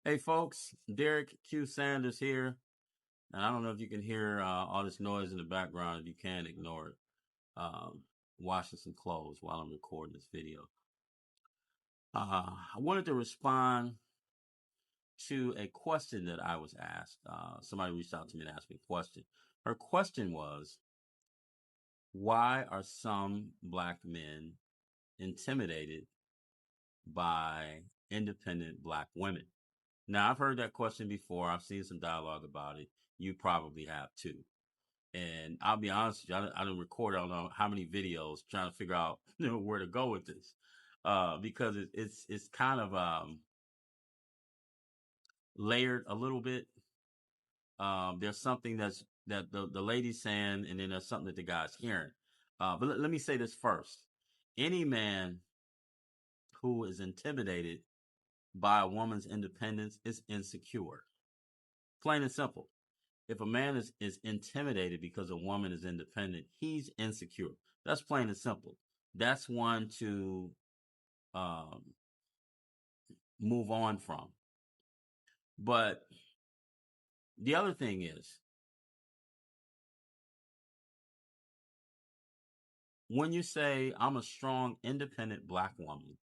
Hey, folks, Derek Q. Sanders here. And I don't know if you can hear all this noise in the background. If you can, ignore it. Um, Washing some clothes while I'm recording this video. I wanted to respond to a question that I was asked. Somebody reached out to me and asked me a question. Her question was, why are some black men intimidated by independent black women? Now, I've heard that question before. I've seen some dialogue about it. You probably have too. And I'll be honest with you, I didn't record, I don't know how many videos trying to figure out, where to go with this. Because it's kind of, layered a little bit. There's something that the lady's saying, and then there's something that the guy's hearing. But let me say this first. Any man who is intimidated by a woman's independence is insecure. Plain and simple. If a man is intimidated because a woman is independent, he's insecure. That's plain and simple. That's one to um, move on from. But the other thing is, when you say, I'm a strong, independent black woman,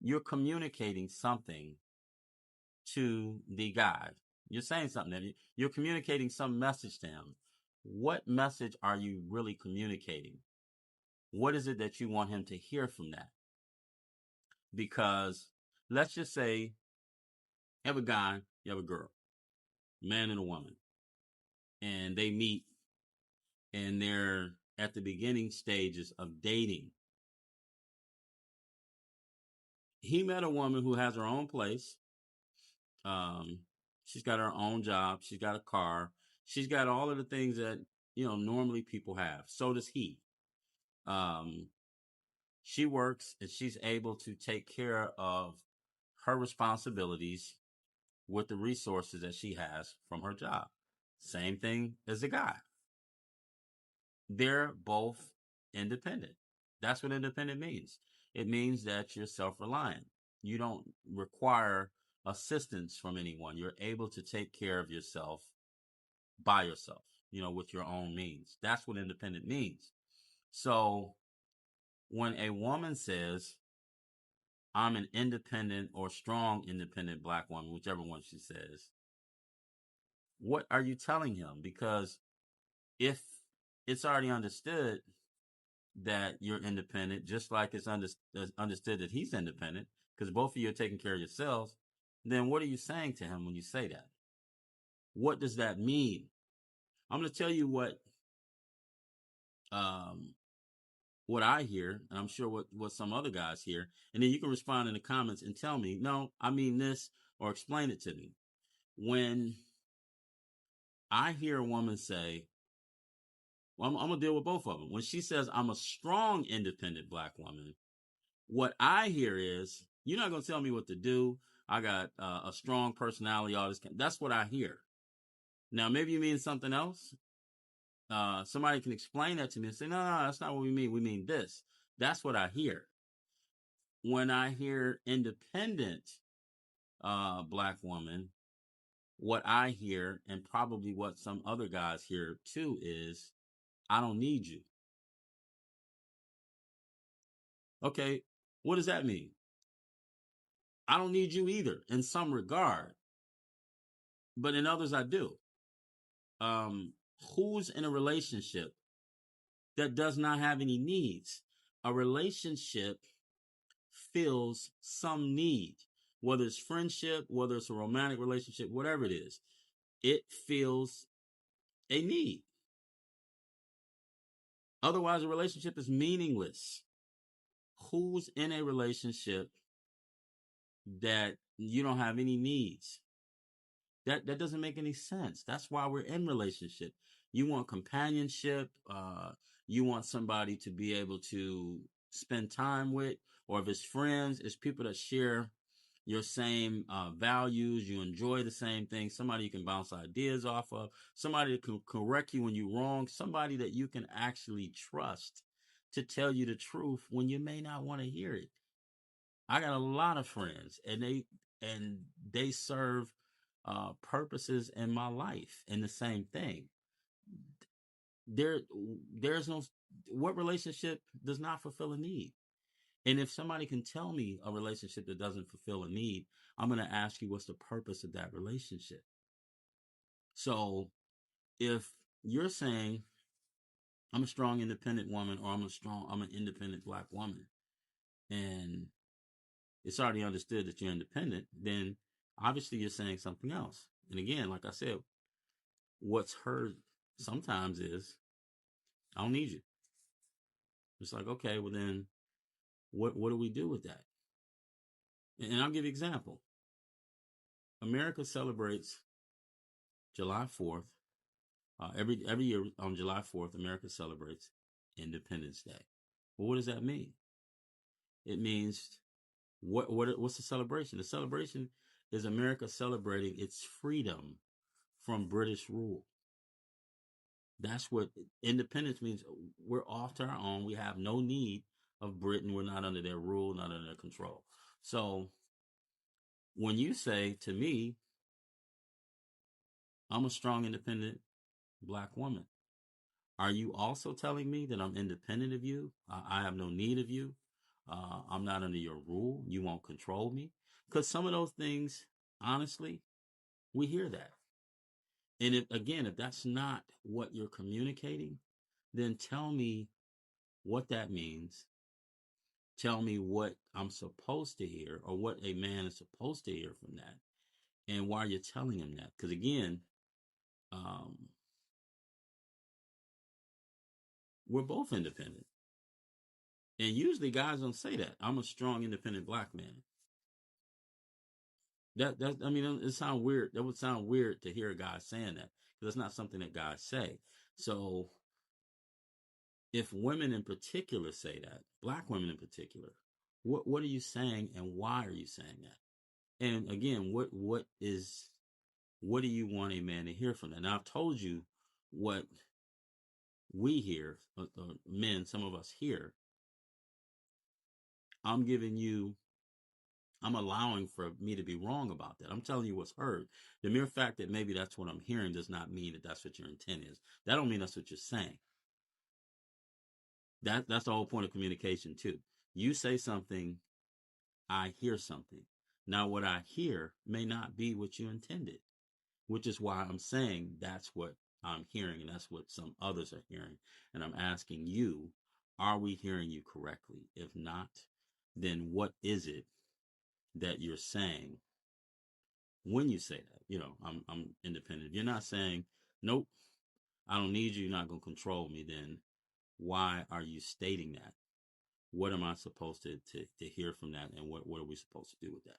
you're communicating something to the guy. You're saying something that you're communicating some message to him. What message are you really communicating? What is it that you want him to hear from that? Because let's just say you have a guy, you have a girl, man and a woman, and they meet and they're at the beginning stages of dating. He met a woman who has her own place. Um, she's got her own job. She's got a car. She's got all of the things that, normally people have. So does he. Um, she works and she's able to take care of her responsibilities with the resources that she has from her job. Same thing as the guy. They're both independent. That's what independent means. It means that you're self-reliant. You don't require assistance from anyone. You're able to take care of yourself by yourself, with your own means. That's what independent means. So when a woman says, I'm an independent or strong independent black woman, whichever one she says, what are you telling him? Because if it's already understood that you're independent, just like it's understood that he's independent, because both of you are taking care of yourselves, then what are you saying to him when you say that? What does that mean? I'm going to tell you um, what I hear, and I'm sure what some other guys hear, and then you can respond in the comments and tell me, no, I mean this, or explain it to me. When I hear a woman say, well, I'm going to deal with both of them. When she says, I'm a strong, independent black woman, what I hear is, you're not going to tell me what to do. I got a strong personality, all this. That's what I hear. Now, maybe you mean something else. Somebody can explain that to me and say, no, that's not what we mean. We mean this. That's what I hear. When I hear independent black woman, what I hear, and probably what some other guys hear too, is, I don't need you. Okay, what does that mean? I don't need you either in some regard, but in others I do. Who's in a relationship that does not have any needs? A relationship fills some need, whether it's friendship, whether it's a romantic relationship, whatever it is, it fills a need. Otherwise, a relationship is meaningless. Who's in a relationship that you don't have any needs? That doesn't make any sense. That's why we're in relationship. You want companionship. You want somebody to be able to spend time with, or if it's friends, it's people that share your same values. You enjoy the same things. Somebody you can bounce ideas off of. Somebody that can correct you when you're wrong. Somebody that you can actually trust to tell you the truth when you may not want to hear it. I got a lot of friends, and they serve purposes in my life, and the same thing. There, there's no what relationship does not fulfill a need. And if somebody can tell me a relationship that doesn't fulfill a need, I'm going to ask you what's the purpose of that relationship. So if you're saying I'm a strong independent woman, or I'm an independent black woman, and it's already understood that you're independent, then obviously you're saying something else. And again, like I said, what's heard sometimes is, I don't need you. It's like, okay, well then what do we do with that? And I'll give you an example. America celebrates July 4th. Every year on July 4th, America celebrates Independence Day. Well, what does that mean? It means what's the celebration? The celebration is America celebrating its freedom from British rule. That's what independence means. We're off to our own. We have no need of Britain. We're not under their rule, not under their control. So when you say to me, I'm a strong, independent black woman, are you also telling me that I'm independent of you? I have no need of you. I'm not under your rule. You won't control me. Because some of those things, honestly, we hear that. And if that's not what you're communicating, then tell me what that means. Tell me what I'm supposed to hear, or what a man is supposed to hear from that, and why you're telling him that. Because again, um, we're both independent. And usually guys don't say that. I'm a strong, independent black man. I mean, it sounds weird. That would sound weird to hear a guy saying that, because it's not something that guys say. So if women in particular say that, black women in particular, what are you saying, and why are you saying that? And again, what do you want a man to hear from that? Now I've told you what we hear, men, some of us hear. I'm giving you I'm allowing for me to be wrong about that. I'm telling you what's heard. The mere fact that maybe that's what I'm hearing does not mean that that's what your intent is. That don't mean that's what you're saying. That's the whole point of communication too. You say something, I hear something. Now what I hear may not be what you intended, which is why I'm saying that's what I'm hearing, and that's what some others are hearing. And I'm asking you, are we hearing you correctly? If not, then what is it that you're saying when you say that? I'm independent. If you're not saying, nope, I don't need you, you're not going to control me, then why are you stating that? What am I supposed to hear from that, and what are we supposed to do with that?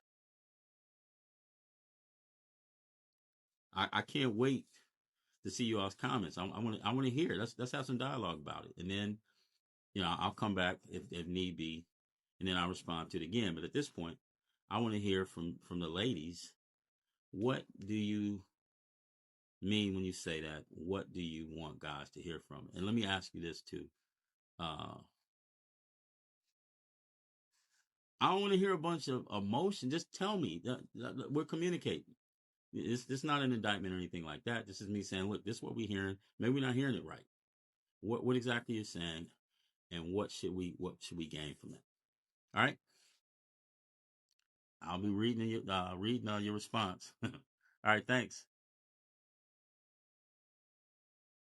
I can't wait to see you all's comments. I want to hear. Let's have some dialogue about it, and then I'll come back if need be, and then I'll respond to it again. But at this point, I want to hear from the ladies. What do you mean when you say that? What do you want guys to hear from? And let me ask you this too. Uh, I don't want to hear a bunch of emotion. Just tell me that we're communicating. It's not an indictment or anything like that. This is me saying, look, this is what we're hearing. Maybe we're not hearing it right. What exactly you're saying, and what should we gain from that? All right. I'll be reading your response. All right. Thanks.